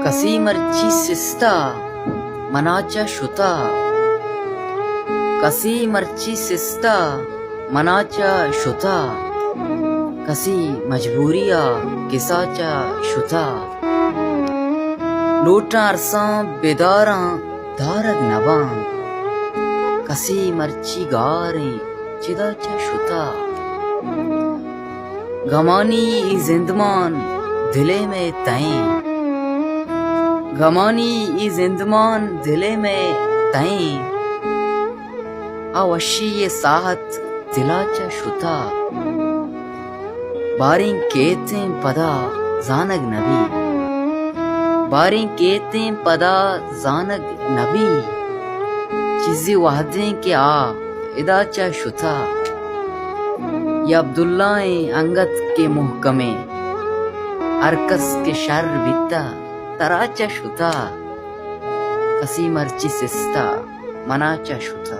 कसी मर्ची सिस्ता मनाच्या शुता, कसी मर्ची सिस्ता मनाच्या शुता, कसी मजबूरिया किसाच्या शुता, लोटां अरसां बेदारां धारग नबां, कसी मर्ची गारें चिदाच्या शुता, गमानी ई जिंदमान दिले में तैं, गमानी ई जिंदमान दिले में तैं, आवशी ये साहत दिलाच्या शुता, बारिं केतें पदा जानग नबी, बारिं केतें पदा जानग नबी, चीज़ी वाहदें के आ इदाचा शुता, या अब्दुल्लाएं अंगत के मुहकमे, अरकस के शर बिता तराचा शुता, कसी मर्ची सिस्ता मनाचा शुता.